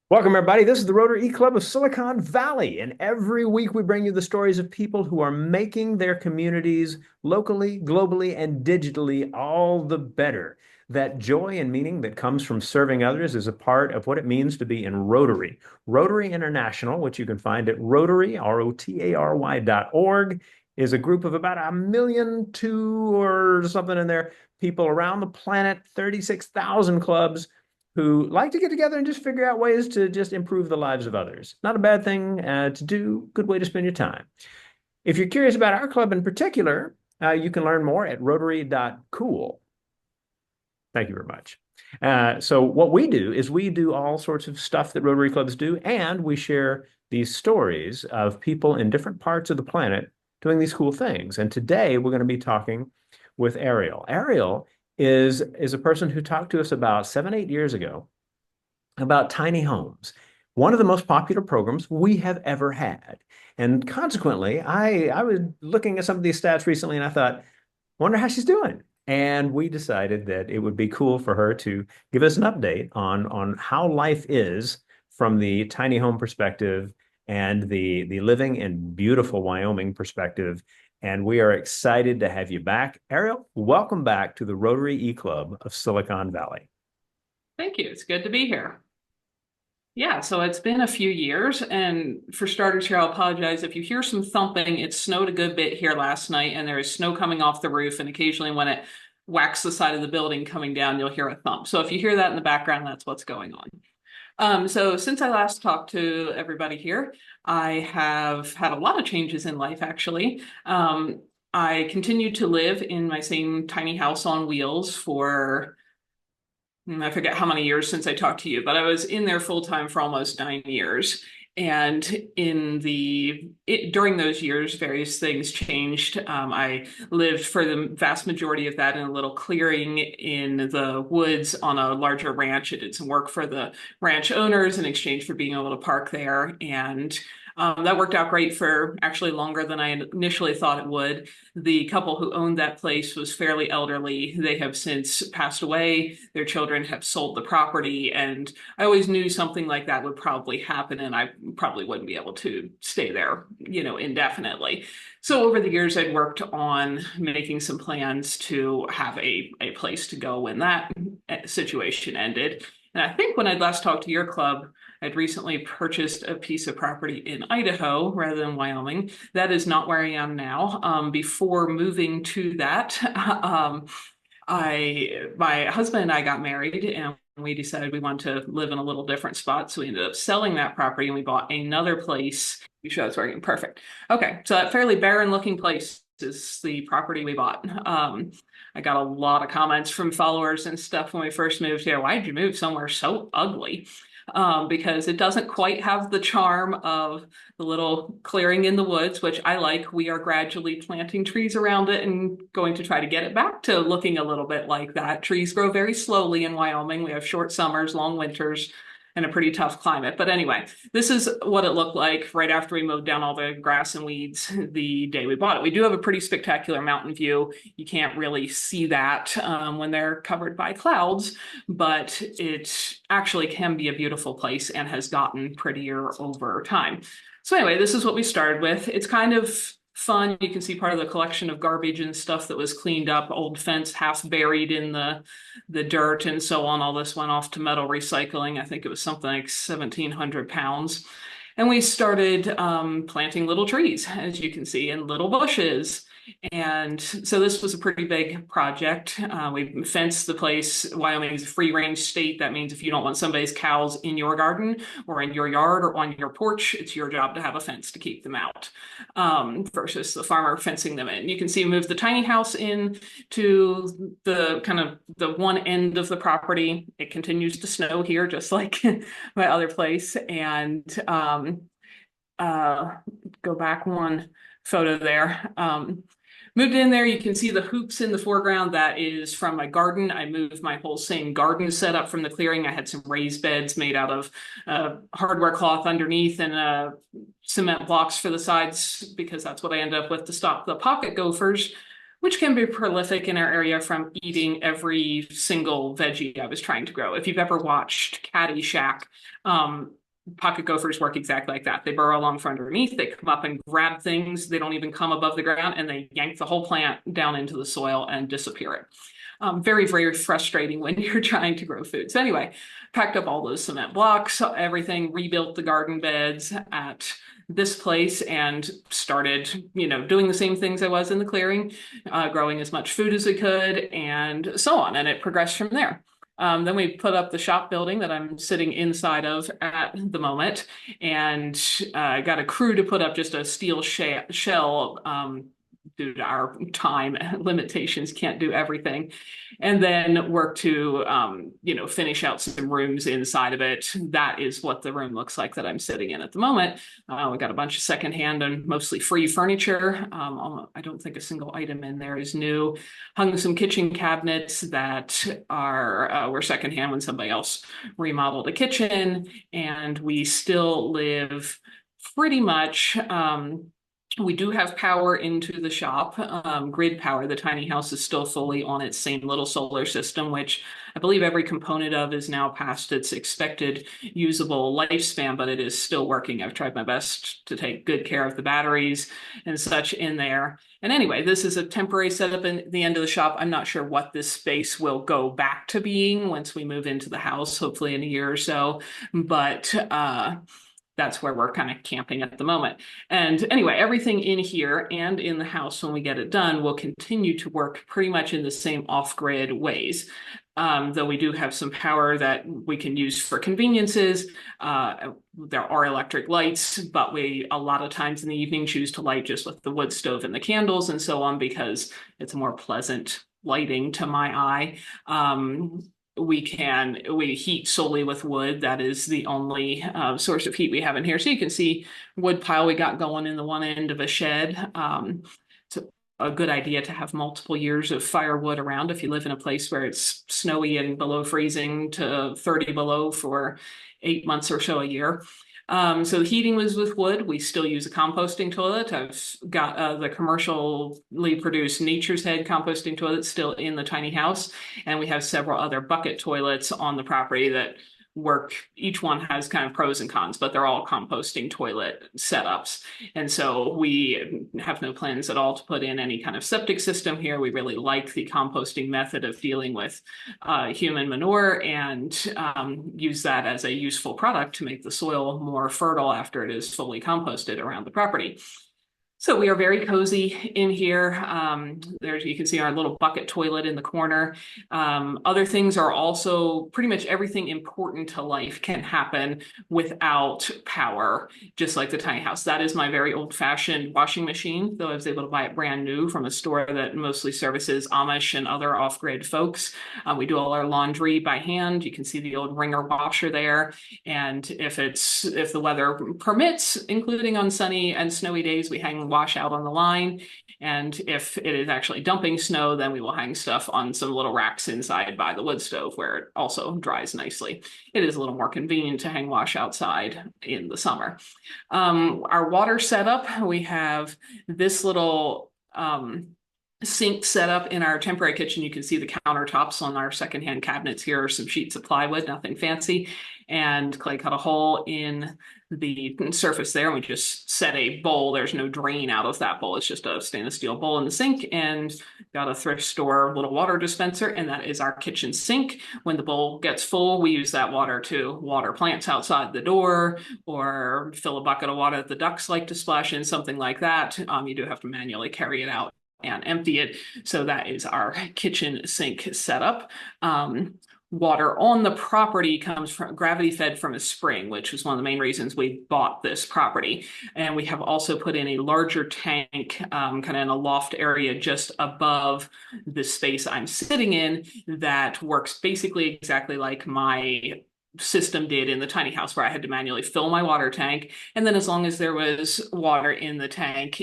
Welcome, everybody. This is the Rotary Club of Silicon Valley, and every week we bring you the stories of people who are making their communities locally, globally, and digitally all the better. That joy and meaning that comes from serving others is a part of what it means to be in Rotary. Rotary International, which you can find at Rotary, Rotary.org, is a group of about 1,200,000 or something in there, people around the planet, 36,000 clubs who like to get together and just figure out ways to just improve the lives of others. Not a bad thing to do, good way to spend your time. If you're curious about our club in particular, you can learn more at rotary.cool. Thank you very much. So what we do is we do all sorts of stuff that Rotary clubs do, and we share these stories of people in different parts of the planet doing these cool things. And today we're going to be talking with Ariel. Ariel is a person who talked to us about 7, 8 years ago about tiny homes, one of the most popular programs we have ever had. And consequently, I was looking at some of these stats recently and I thought, wonder how she's doing. And we decided that it would be cool for her to give us an update on how life is from the tiny home perspective and the living in beautiful Wyoming perspective. And we are excited to have you back. Ariel, welcome back to the Rotary E Club of Silicon Valley. Thank you. It's good to be here. Yeah, so it's been a few years, and for starters here, I'll apologize if you hear some thumping. It snowed a good bit here last night, and there is snow coming off the roof, and occasionally when it whacks the side of the building coming down, you'll hear a thump. So if you hear that in the background, that's what's going on. So since I last talked to everybody here, I have had a lot of changes in life, actually. I continued to live in my same tiny house on wheels for I forget how many years since I talked to you, but I was in there full time for almost 9 years. And during those years, various things changed. I lived for the vast majority of that in a little clearing in the woods on a larger ranch. I did some work for the ranch owners in exchange for being able to park there. And that worked out great for actually longer than I initially thought it would. The couple who owned that place was fairly elderly. They have since passed away. Their children have sold the property. And I always knew something like that would probably happen, and I probably wouldn't be able to stay there, indefinitely. So over the years, I'd worked on making some plans to have a place to go when that situation ended. And I think when I'd last talked to your club, I'd recently purchased a piece of property in Idaho rather than Wyoming. That is not where I am now. Before moving to that, my husband and I got married, and we decided we wanted to live in a little different spot. So we ended up selling that property and we bought another place. You sure that's working? Perfect. Okay, so that fairly barren looking place is the property we bought. I got a lot of comments from followers and stuff when we first moved here. Why did you move somewhere so ugly? Because it doesn't quite have the charm of the little clearing in the woods, which I like. We are gradually planting trees around it and going to try to get it back to looking a little bit like that. Trees grow very slowly in Wyoming. We have short summers, long winters, and a pretty tough climate. But anyway, this is what it looked like right after we mowed down all the grass and weeds the day we bought it. We do have a pretty spectacular mountain view. You can't really see that when they're covered by clouds, but it actually can be a beautiful place and has gotten prettier over time. So anyway, this is what we started with. It's kind of fun. You can see part of the collection of garbage and stuff that was cleaned up, old fence half buried in the dirt and so on. All this went off to metal recycling. I think it was something like 1,700 pounds. And we started planting little trees, as you can see, and little bushes. And so this was a pretty big project. We fenced the place. Wyoming is a free range state. That means if you don't want somebody's cows in your garden or in your yard or on your porch, it's your job to have a fence to keep them out versus the farmer fencing them in. You can see we moved the tiny house in to the kind of the one end of the property. It continues to snow here, just like my other place. And go back one photo there. Moved in there, you can see the hoops in the foreground. That is from my garden. I moved my whole same garden setup from the clearing. I had some raised beds made out of hardware cloth underneath and cement blocks for the sides because that's what I ended up with to stop the pocket gophers, which can be prolific in our area from eating every single veggie I was trying to grow. If you've ever watched Caddyshack, pocket gophers work exactly like that. They burrow along from underneath, they come up and grab things. They don't even come above the ground, and they yank the whole plant down into the soil and disappear it. Very, very frustrating when you're trying to grow food. So anyway, packed up all those cement blocks, everything, rebuilt the garden beds at this place and started, doing the same things I was in the clearing, growing as much food as we could and so on. And it progressed from there. Then we put up the shop building that I'm sitting inside of at the moment, and got a crew to put up just a steel shell. Due to our time limitations, can't do everything. And then work to, finish out some rooms inside of it. That is what the room looks like that I'm sitting in at the moment. We got a bunch of secondhand and mostly free furniture. I don't think a single item in there is new. Hung some kitchen cabinets that were secondhand when somebody else remodeled a kitchen. And we still live pretty much, we do have power into the shop, grid power. The tiny house is still fully on its same little solar system, which I believe every component of is now past its expected usable lifespan, but it is still working. I've tried my best to take good care of the batteries and such in there. And anyway, this is a temporary setup in the end of the shop. I'm not sure what this space will go back to being once we move into the house, hopefully in a year or so. But that's where we're kind of camping at the moment. And anyway, everything in here and in the house when we get it done will continue to work pretty much in the same off-grid ways. Though we do have some power that we can use for conveniences. There are electric lights, but we a lot of times in the evening choose to light just with the wood stove and the candles and so on, because it's a more pleasant lighting to my eye. We heat solely with wood. That is the only source of heat we have in here. So you can see wood pile we got going in the one end of a shed. It's a good idea to have multiple years of firewood around if you live in a place where it's snowy and below freezing to 30 below for 8 months or so a year. So the heating was with wood. We still use a composting toilet. I've got the commercially produced Nature's Head composting toilet still in the tiny house. And we have several other bucket toilets on the property that work. Each one has kind of pros and cons, but they're all composting toilet setups. And so we have no plans at all to put in any kind of septic system here. We really like the composting method of dealing with human manure and use that as a useful product to make the soil more fertile after it is fully composted around the property. So we are very cozy in here. There's, you can see our little bucket toilet in the corner. Other things are also pretty much everything important to life can happen without power, just like the tiny house. That is my very old-fashioned washing machine, though I was able to buy it brand new from a store that mostly services Amish and other off-grid folks. We do all our laundry by hand. You can see the old wringer washer there. And if the weather permits, including on sunny and snowy days, we hang wash out on the line. And if it is actually dumping snow, then we will hang stuff on some little racks inside by the wood stove where it also dries nicely. It is a little more convenient to hang wash outside in the summer. Our water setup, we have this little sink set up in our temporary kitchen. You can see the countertops on our secondhand cabinets here are some sheets of plywood, nothing fancy. And Clay cut a hole in the surface there, and we just set a bowl. There's no drain out of that bowl. It's just a stainless steel bowl in the sink, and got a thrift store little water dispenser, and that is our kitchen sink. When the bowl gets full, we use that water to water plants outside the door or fill a bucket of water that the ducks like to splash in, something like that. You do have to manually carry it out and empty it. So that is our kitchen sink setup. Water on the property comes from gravity fed from a spring, which was one of the main reasons we bought this property. And we have also put in a larger tank, kind of in a loft area just above the space I'm sitting in, that works basically exactly like my system did in the tiny house, where I had to manually fill my water tank. And then as long as there was water in the tank,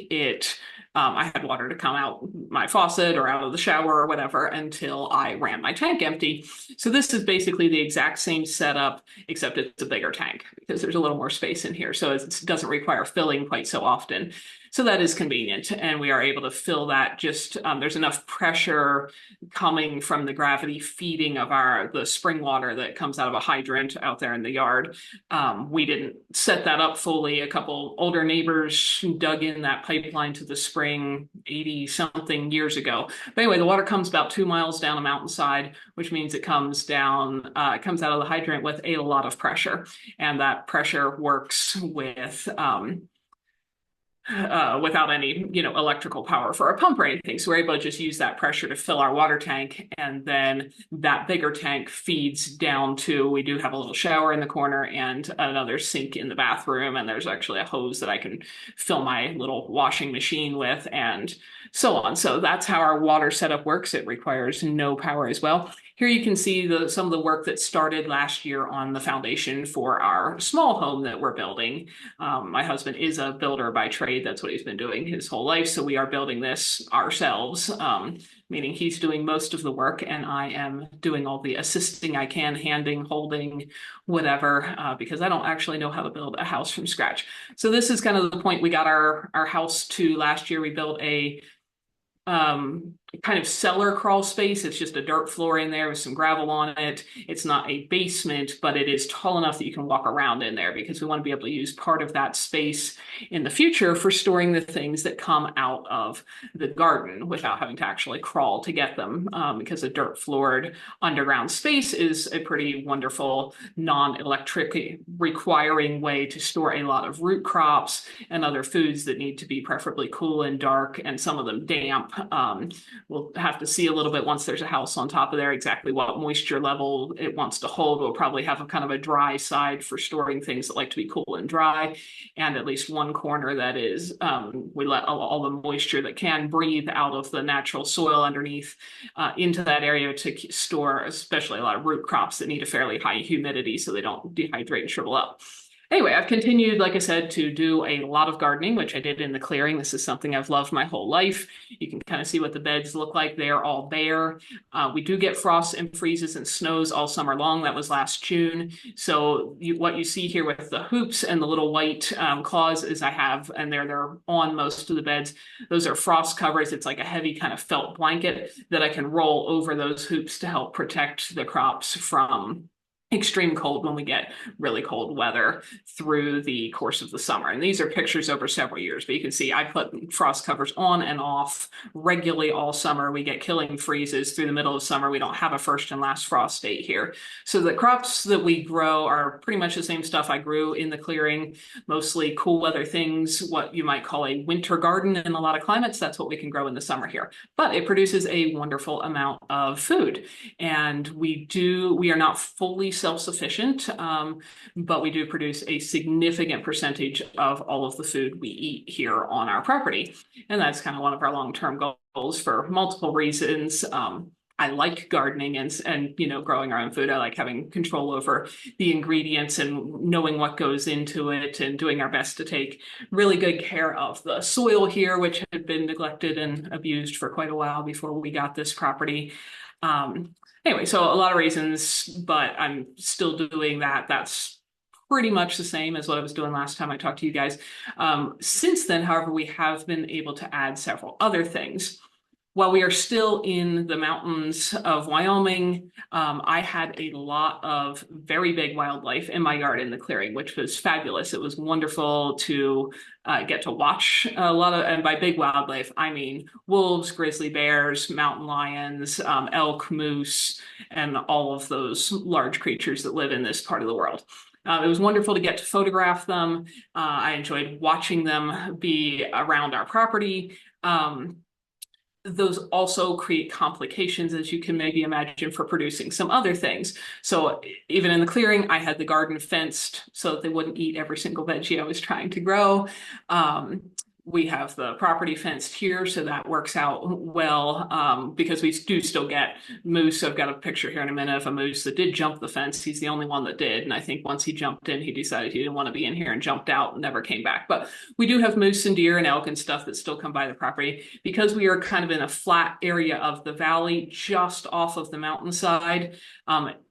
I had water to come out my faucet or out of the shower or whatever until I ran my tank empty. So this is basically the exact same setup, except it's a bigger tank because there's a little more space in here. So it doesn't require filling quite so often. So that is convenient, and we are able to fill that. Just there's enough pressure coming from the gravity feeding of the spring water that comes out of a hydrant out there in the yard. We didn't set that up fully. A couple older neighbors dug in that pipeline to the spring 80 something years ago. But anyway, the water comes about 2 miles down a mountainside, which means it comes down, it comes out of the hydrant with a lot of pressure, and that pressure works with without any, electrical power for a pump or anything. So we're able to just use that pressure to fill our water tank, and then that bigger tank feeds down to, we do have a little shower in the corner and another sink in the bathroom, and there's actually a hose that I can fill my little washing machine with, and so on. So that's how our water setup works. It requires no power as well. Here you can see some of the work that started last year on the foundation for our small home that we're building. My husband is a builder by trade. That's what he's been doing his whole life. So we are building this ourselves, meaning he's doing most of the work and I am doing all the assisting I can, handing, holding, whatever, because I don't actually know how to build a house from scratch. So this is kind of the point we got our house to last year. We built a kind of cellar crawl space. It's just a dirt floor in there with some gravel on it. It's not a basement, but it is tall enough that you can walk around in there, because we want to be able to use part of that space in the future for storing the things that come out of the garden without having to actually crawl to get them, because a dirt floored underground space is a pretty wonderful non-electric requiring way to store a lot of root crops and other foods that need to be preferably cool and dark, and some of them damp. We'll have to see a little bit once there's a house on top of there exactly what moisture level it wants to hold. We'll probably have a kind of a dry side for storing things that like to be cool and dry, and at least one corner that is, we let all the moisture that can breathe out of the natural soil underneath into that area to store especially a lot of root crops that need a fairly high humidity so they don't dehydrate and shrivel up. Anyway, I've continued, like I said, to do a lot of gardening, which I did in the clearing. This is something I've loved my whole life. You can kind of see what the beds look like. They are all bare. We do get frosts and freezes and snows all summer long. That was last June. So what you see here with the hoops and the little white claws is I have, and they're on most of the beds. Those are frost covers. It's like a heavy kind of felt blanket that I can roll over those hoops to help protect the crops from extreme cold when we get really cold weather through the course of the summer. And these are pictures over several years, but you can see I put frost covers on and off regularly all summer. We get killing freezes through the middle of summer. We don't have a first and last frost date here. So the crops that we grow are pretty much the same stuff I grew in the clearing, mostly cool weather things, what you might call a winter garden in a lot of climates. That's what we can grow in the summer here. But it produces a wonderful amount of food. And we are not fully self-sufficient, but we do produce a significant percentage of all of the food we eat here on our property. And that's kind of one of our long-term goals for multiple reasons. I like gardening and growing our own food. I like having control over the ingredients and knowing what goes into it and doing our best to take really good care of the soil here, which had been neglected and abused for quite a while before we got this property. Anyway, so a lot of reasons, but I'm still doing that. That's pretty much the same as what I was doing last time I talked to you guys. Since then, however, we have been able to add several other things. While we are still in the mountains of Wyoming, I had a lot of very big wildlife in my yard in the clearing, which was fabulous. It was wonderful to get to watch a lot of, and by big wildlife, I mean wolves, grizzly bears, mountain lions, elk, moose, and all of those large creatures that live in this part of the world. It was wonderful to get to photograph them. I enjoyed watching them be around our property. Those also create complications, as you can maybe imagine, for producing some other things. So even in the clearing, I had the garden fenced so that they wouldn't eat every single veggie I was trying to grow. We have the property fenced here, so that works out well, because we do still get moose. I've got a picture here in a minute of a moose that did jump the fence. He's the only one that did. And I think once he jumped in, he decided he didn't want to be in here and jumped out and never came back. But we do have moose and deer and elk and stuff that still come by the property. Because we are kind of in a flat area of the valley just off of the mountainside,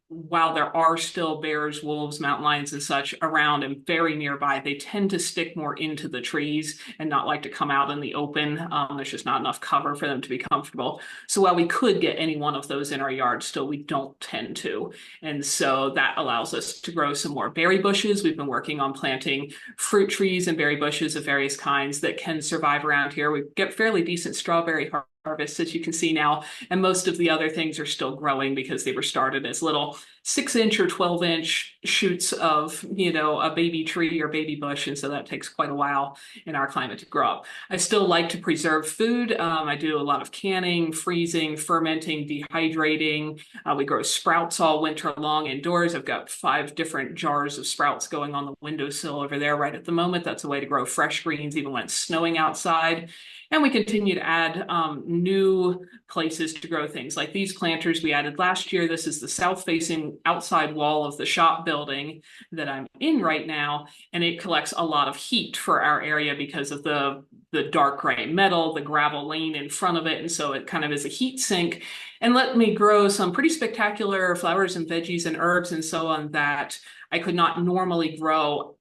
while there are still bears, wolves, mountain lions, and such around and very nearby, they tend to stick more into the trees and not like to come out in the open. There's just not enough cover for them to be comfortable. So while we could get any one of those in our yard, still we don't tend to. And so that allows us to grow some more berry bushes. We've been working on planting fruit trees and berry bushes of various kinds that can survive around here. We get fairly decent strawberry harvests, as you can see now, and most of the other things are still growing because they were started as little 6-inch or 12-inch shoots of, a baby tree or baby bush, and so that takes quite a while in our climate to grow up. I still like to preserve food. I do a lot of canning, freezing, fermenting, dehydrating. We grow sprouts all winter long indoors. I've got 5 different jars of sprouts going on the windowsill over there right at the moment. That's a way to grow fresh greens even when it's snowing outside. And we continue to add new places to grow things like these planters we added last year. This is the south-facing outside wall of the shop building that I'm in right now, and it collects a lot of heat for our area because of the dark gray metal, the gravel lane in front of it, and so it kind of is a heat sink, and let me grow some pretty spectacular flowers and veggies and herbs and so on that I could not normally grow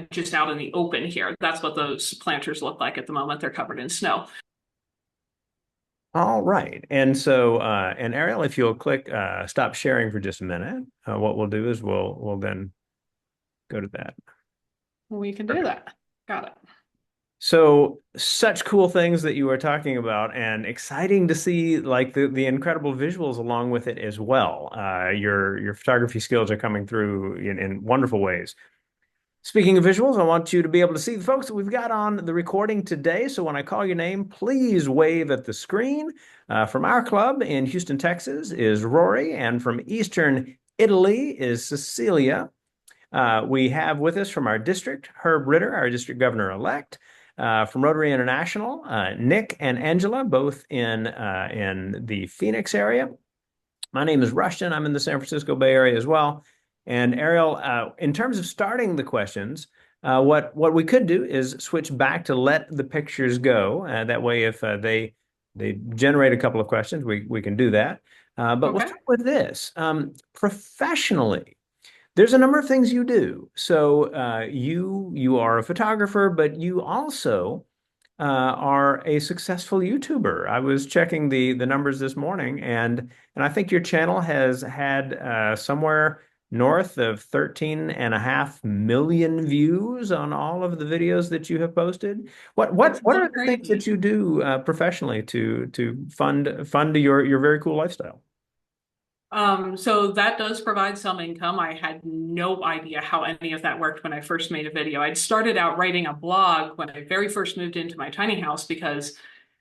just out in the open here. That's what those planters look like at the moment. They're covered in snow. All right. And so, and Ariel, if you'll click stop sharing for just a minute, what we'll do is we'll then go to that. We can do that. Got it. So such cool things that you were talking about, and exciting to see like the incredible visuals along with it as well. Your photography skills are coming through in wonderful ways. Speaking of visuals, I want you to be able to see the folks that we've got on the recording today. So when I call your name, please wave at the screen. From our club in Houston, Texas is Rory, and from Eastern Italy is Cecilia. We have with us from our district, Herb Ritter, our district governor-elect. From Rotary International, Nick and Angela, both in the Phoenix area. My name is Rushton. I'm in the San Francisco Bay Area as well. And Ariel, in terms of starting the questions, what we could do is switch back to let the pictures go. That way, if they generate a couple of questions, we can do that. But Okay. we'll start with this. Professionally, there's a number of things you do. So you are a photographer, but you also are a successful YouTuber. I was checking the numbers this morning, and I think your channel has had somewhere north of 13.5 million views on all of the videos that you have posted. What are the things that you do professionally to fund your very cool lifestyle? So that does provide some income. I had no idea how any of that worked when I first made a video. I'd started out writing a blog when I very first moved into my tiny house because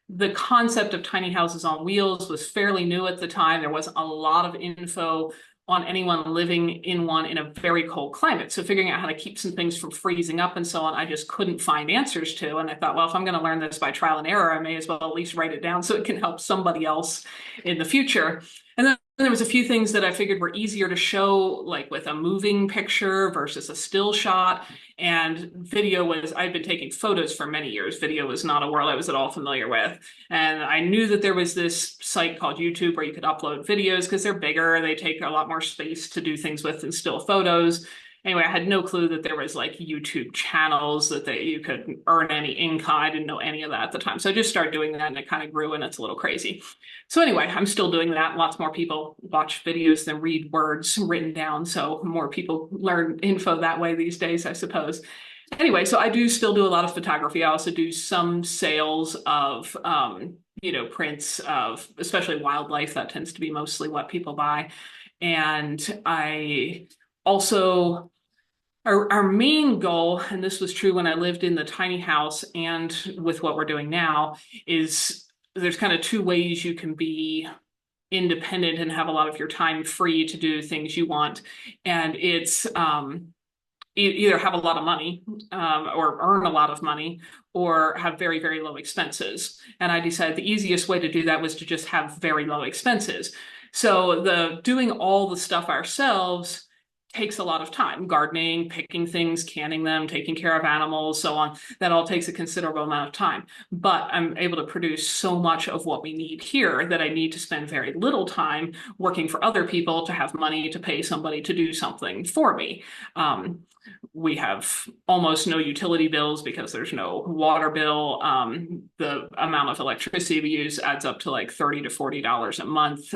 the concept of tiny houses on wheels was fairly new at the time. There wasn't a lot of info on anyone living in one in a very cold climate. So figuring out how to keep some things from freezing up and so on, I just couldn't find answers to. And I thought, well, if I'm going to learn this by trial and error, I may as well at least write it down so it can help somebody else in the future. And then there was a few things that I figured were easier to show, like with a moving picture versus a still shot. And video was, I'd been taking photos for many years. Video was not a world I was at all familiar with. And I knew that there was this site called YouTube where you could upload videos because they're bigger, they take a lot more space to do things with than still photos. Anyway, I had no clue that there was like YouTube channels that you could earn any income. I didn't know any of that at the time. So I just started doing that and it kind of grew and it's a little crazy. So anyway, I'm still doing that. Lots more people watch videos than read words written down. So more people learn info that way these days, I suppose. Anyway, so I do still do a lot of photography. I also do some sales of, prints of especially wildlife. That tends to be mostly what people buy. And I also, our main goal, and this was true when I lived in the tiny house and with what we're doing now, is there's kind of 2 ways you can be independent and have a lot of your time free to do things you want. And it's either have a lot of money or earn a lot of money or have very, very low expenses. And I decided the easiest way to do that was to just have very low expenses. So doing all the stuff ourselves takes a lot of time. Gardening, picking things, canning them, taking care of animals, so on. That all takes a considerable amount of time. But I'm able to produce so much of what we need here that I need to spend very little time working for other people to have money to pay somebody to do something for me. We have almost no utility bills because there's no water bill. The amount of electricity we use adds up to like $30 to $40 a month.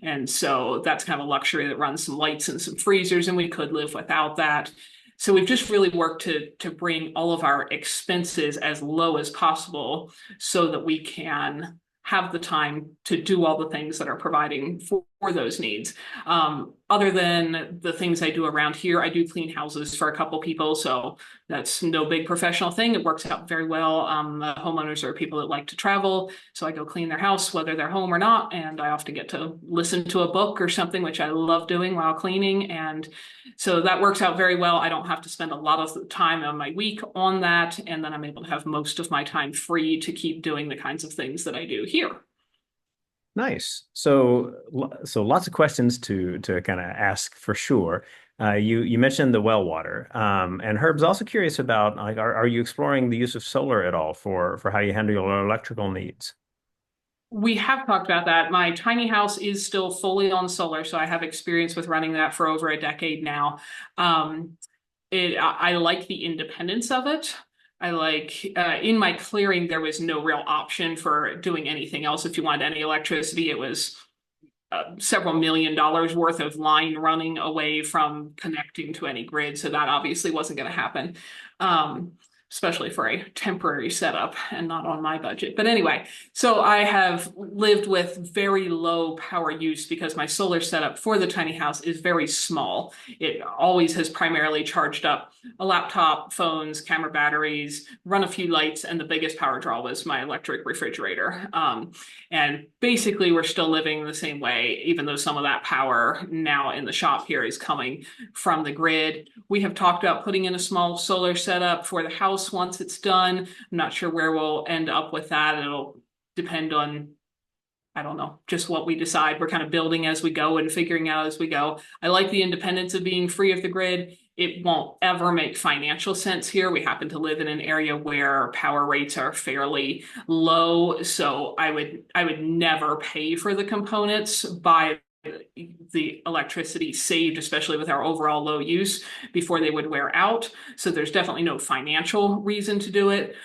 And so that's kind of a luxury that runs some lights and some freezers, and we could live without that. So we've just really worked to bring all of our expenses as low as possible so that we can have the time to do all the things that are providing for those needs. Other than the things I do around here, I do clean houses for a couple people, so that's no big professional thing. It works out very well. The homeowners are people that like to travel, so I go clean their house, whether they're home or not, and I often get to listen to a book or something, which I love doing while cleaning, and so that works out very well. I don't have to spend a lot of the time on my week on that, and then I'm able to have most of my time free to keep doing the kinds of things that I do here. Nice. So lots of questions to kind of ask for sure. You mentioned the well water, and Herb's also curious about like, are you exploring the use of solar at all for how you handle your electrical needs? We have talked about that. My tiny house is still fully on solar, so I have experience with running that for over a decade now. I like the independence of it. I like in my clearing, there was no real option for doing anything else. If you wanted any electricity, it was several $1 million worth of line running away from connecting to any grid. So that obviously wasn't going to happen. Especially for a temporary setup and not on my budget. But anyway, so I have lived with very low power use because my solar setup for the tiny house is very small. It always has primarily charged up a laptop, phones, camera batteries, run a few lights, and the biggest power draw was my electric refrigerator. And basically, we're still living the same way, even though some of that power now in the shop here is coming from the grid. We have talked about putting in a small solar setup for the house once it's done. I'm not sure where we'll end up with that. It'll depend on, I don't know, just what we decide. We're kind of building as we go and figuring out as we go. I like the independence of being free of the grid. It won't ever make financial sense here. We happen to live in an area where power rates are fairly low, so I would never pay for the components by the electricity saved, especially with our overall low use, before they would wear out. So there's definitely no financial reason to do it.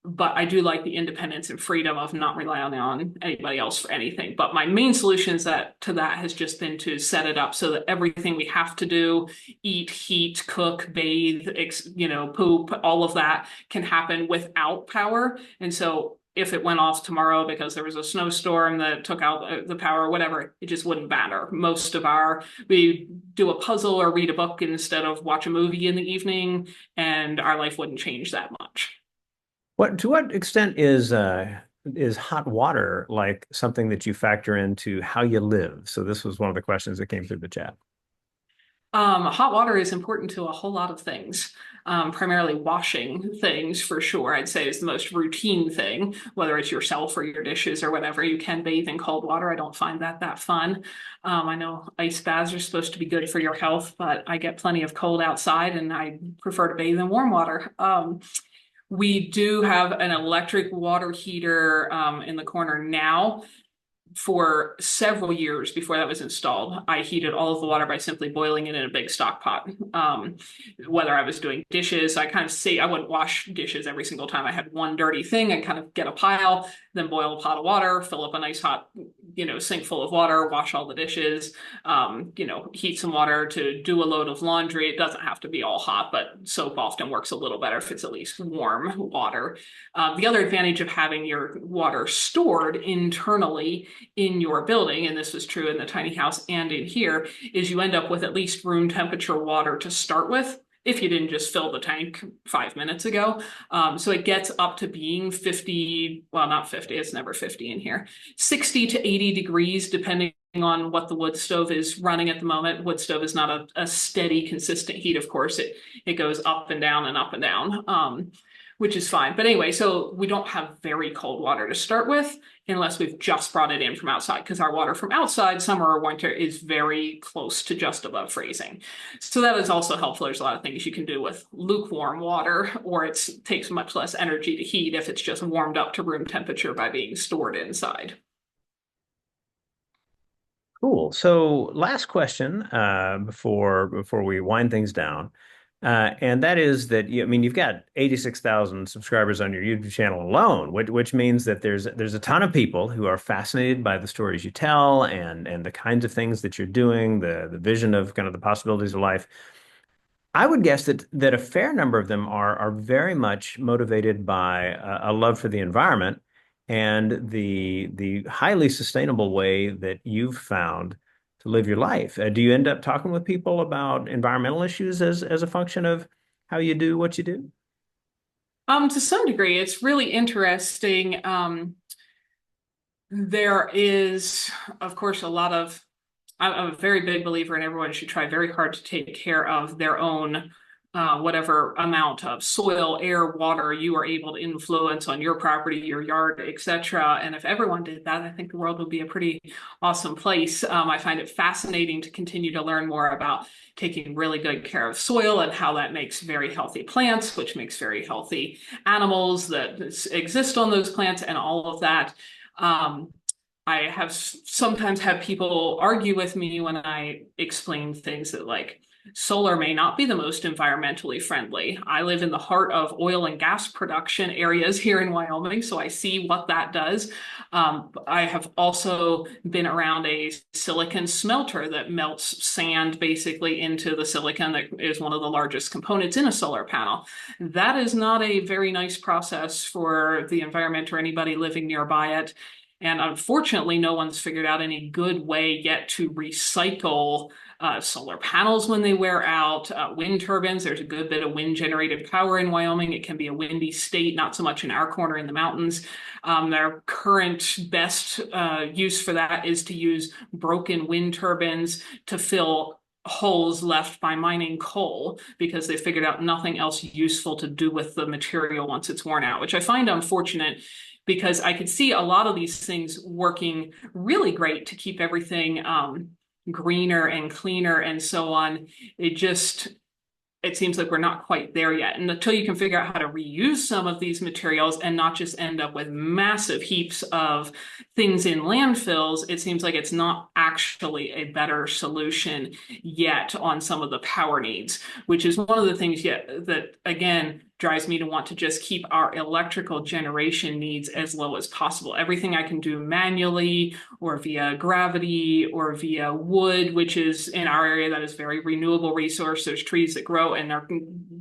But I do like the independence and freedom of not relying on anybody else for anything. But my main solution to that has just been to set it up so that everything we have to do, eat, heat, cook, bathe, poop, all of that can happen without power. And so if it went off tomorrow because there was a snowstorm that took out the power or whatever, it just wouldn't matter. We do a puzzle or read a book instead of watch a movie in the evening, and our life wouldn't change that much. To what extent is hot water like something that you factor into how you live? So this was one of the questions that came through the chat. Hot water is important to a whole lot of things, primarily washing things for sure. I'd say is the most routine thing, whether it's yourself or your dishes or whatever. You can bathe in cold water. I don't find that fun. I know ice baths are supposed to be good for your health, but I get plenty of cold outside and I prefer to bathe in warm water. We do have an electric water heater in the corner now. For several years before that was installed, I heated all of the water by simply boiling it in a big stock pot. Whether I was doing dishes, I wouldn't wash dishes every single time I had one dirty thing. I'd kind of get a pile, then boil a pot of water, fill up a nice hot, sink full of water, wash all the dishes, heat some water to do a load of laundry. It doesn't have to be all hot, but soap often works a little better if it's at least warm water. The other advantage of having your water stored internally in your building, and this was true in the tiny house and in here, is you end up with at least room temperature water to start with if you didn't just fill the tank 5 minutes ago. So it gets up to being 50, well, not 50, it's never 50 in here, 60 to 80 degrees, depending on what the wood stove is running at the moment. Wood stove is not a steady, consistent heat, of course. It goes up and down and up and down. which is fine. But anyway, so we don't have very cold water to start with unless we've just brought it in from outside, because our water from outside, summer or winter, is very close to just above freezing. So that is also helpful. There's a lot of things you can do with lukewarm water, or it takes much less energy to heat if it's just warmed up to room temperature by being stored inside. Cool. So last question before we wind things down. And that is that I mean you've got 86,000 subscribers on your YouTube channel alone, which means that there's a ton of people who are fascinated by the stories you tell and the kinds of things that you're doing, the vision of kind of the possibilities of life. I would guess that a fair number of them are very much motivated by a love for the environment and the highly sustainable way that you've found to live your life. Do you end up talking with people about environmental issues as a function of how you do what you do? To some degree, it's really interesting. There is, of course, I'm a very big believer in everyone should try very hard to take care of their own, whatever amount of soil, air, water you are able to influence on your property, your yard, etc. And if everyone did that, I think the world would be a pretty awesome place. I find it fascinating to continue to learn more about taking really good care of soil and how that makes very healthy plants, which makes very healthy animals that exist on those plants and all of that. Um, I have sometimes had people argue with me when I explain things that, like, solar may not be the most environmentally friendly. I live in the heart of oil and gas production areas here in Wyoming, so I see what that does. I have also been around a silicon smelter that melts sand basically into the silicon that is one of the largest components in a solar panel. That is not a very nice process for the environment or anybody living nearby it. And unfortunately, no one's figured out any good way yet to recycle solar panels when they wear out, wind turbines. There's a good bit of wind generated power in Wyoming. It can be a windy state, not so much in our corner in the mountains. Their current best use for that is to use broken wind turbines to fill holes left by mining coal, because they figured out nothing else useful to do with the material once it's worn out, which I find unfortunate, because I could see a lot of these things working really great to keep everything greener and cleaner and so on. It seems like we're not quite there yet. And until you can figure out how to reuse some of these materials and not just end up with massive heaps of things in landfills, it seems like it's not actually a better solution yet on some of the power needs, which is one of the things yet that, again, drives me to want to just keep our electrical generation needs as low as possible. Everything I can do manually or via gravity or via wood, which is in our area, that is very renewable resource. There's trees that grow and they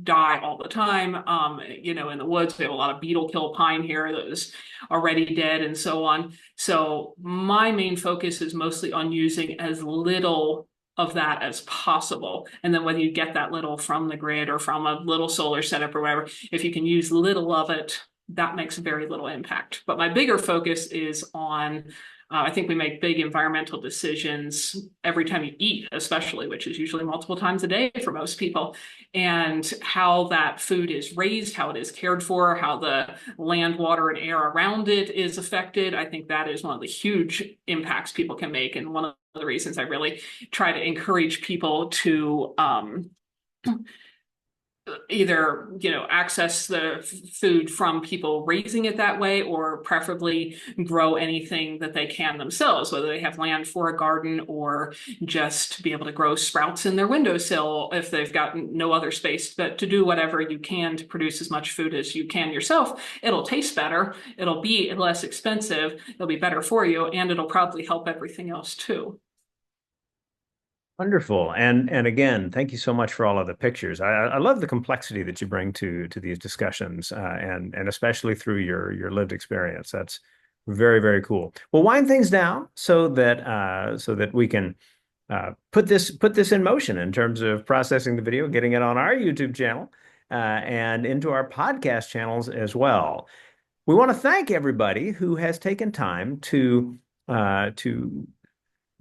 die all the time. In the woods, we have a lot of beetle kill pine here that is already dead and so on. So my main focus is mostly on using as little of that as possible. And then whether you get that little from the grid or from a little solar setup or whatever, if you can use little of it, that makes very little impact. But my bigger focus is on, I think we make big environmental decisions every time you eat, especially, which is usually multiple times a day for most people, and how that food is raised, how it is cared for, how the land, water, and air around it is affected. I think that is one of the huge impacts people can make. And one of the reasons I really try to encourage people to either access the food from people raising it that way, or preferably grow anything that they can themselves, whether they have land for a garden or just be able to grow sprouts in their windowsill if they've got no other space. But to do whatever you can to produce as much food as you can yourself, it'll taste better, it'll be less expensive, it'll be better for you, and it'll probably help everything else too. Wonderful. And again, thank you so much for all of the pictures. I love the complexity that you bring to these discussions, and especially through your lived experience. That's very, very cool. We'll wind things down so that we can put this in motion in terms of processing the video, getting it on our YouTube channel, and into our podcast channels as well. We want to thank everybody who has taken time to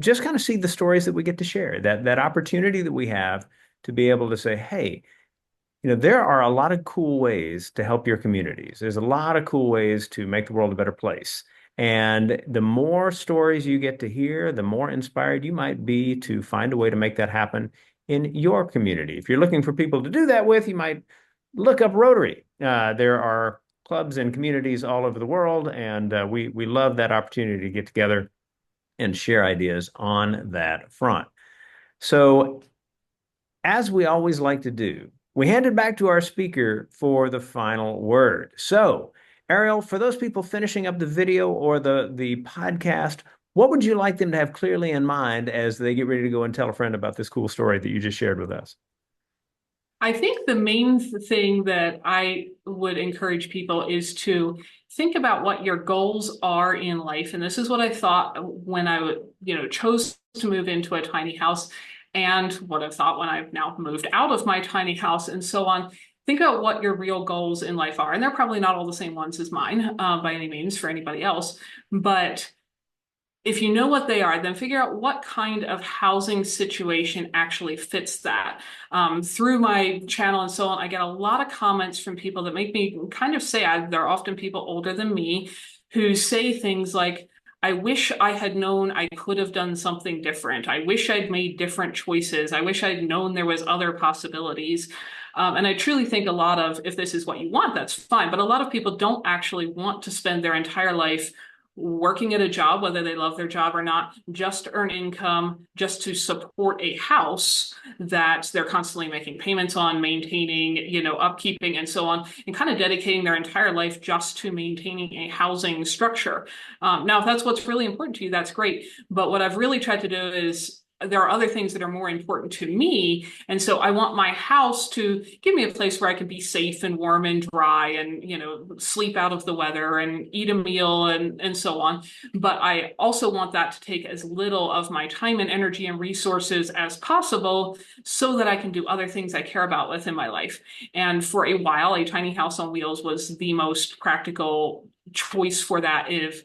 just kind of see the stories that we get to share, that opportunity that we have to be able to say, hey, there are a lot of cool ways to help your communities. There's a lot of cool ways to make the world a better place. And the more stories you get to hear, the more inspired you might be to find a way to make that happen in your community. If you're looking for people to do that with, you might look up Rotary. There are clubs and communities all over the world, and we love that opportunity to get together and share ideas on that front. So, as we always like to do, we hand it back to our speaker for the final word. So, Ariel, for those people finishing up the video or the podcast, what would you like them to have clearly in mind as they get ready to go and tell a friend about this cool story that you just shared with us? I think the main thing that I would encourage people is to think about what your goals are in life. And this is what I thought when I, chose to move into a tiny house, and what I've thought when I've now moved out of my tiny house and so on. Think about what your real goals in life are. And they're probably not all the same ones as mine by any means for anybody else. But if you know what they are, then figure out what kind of housing situation actually fits that. Through my channel and so on, I get a lot of comments from people that make me kind of sad. They're often people older than me who say things like, I wish I had known I could have done something different. I wish I'd made different choices. I wish I'd known there was other possibilities. And I truly think a lot of, if this is what you want, that's fine. But a lot of people don't actually want to spend their entire life working at a job, whether they love their job or not, just to earn income, just to support a house that they're constantly making payments on, maintaining, upkeeping and so on, and kind of dedicating their entire life just to maintaining a housing structure. Now, if that's what's really important to you, that's great. But what I've really tried to do is there are other things that are more important to me. And so I want my house to give me a place where I can be safe and warm and dry and, sleep out of the weather and eat a meal and so on. But I also want that to take as little of my time and energy and resources as possible so that I can do other things I care about within my life. And for a while, a tiny house on wheels was the most practical choice for that. If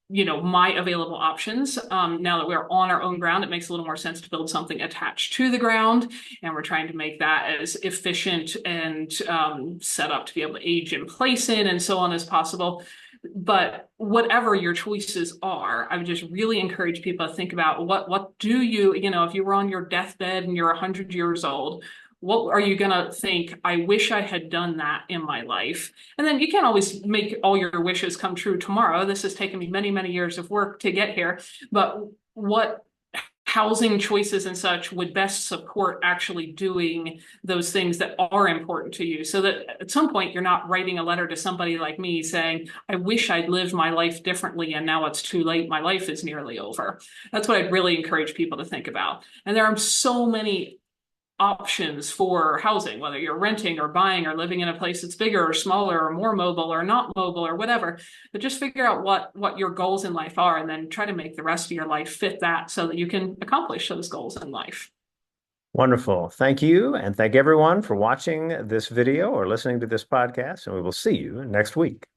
my available options. Now that we're on our own ground, it makes a little more sense to build something attached to the ground. And we're trying to make that as efficient and set up to be able to age in place in and so on as possible. But whatever your choices are, I would just really encourage people to think about what do you, if you were on your deathbed and you're 100 years old, what are you going to think? I wish I had done that in my life. And then you can't always make all your wishes come true tomorrow. This has taken me many, many years of work to get here. But what housing choices and such would best support actually doing those things that are important to you, so that at some point you're not writing a letter to somebody like me saying, I wish I'd lived my life differently and now it's too late. My life is nearly over. That's what I'd really encourage people to think about. And there are so many options for housing, whether you're renting or buying or living in a place that's bigger or smaller or more mobile or not mobile or whatever. But just figure out what your goals in life are and then try to make the rest of your life fit that so that you can accomplish those goals in life. Wonderful. Thank you. And thank everyone for watching this video or listening to this podcast. And we will see you next week.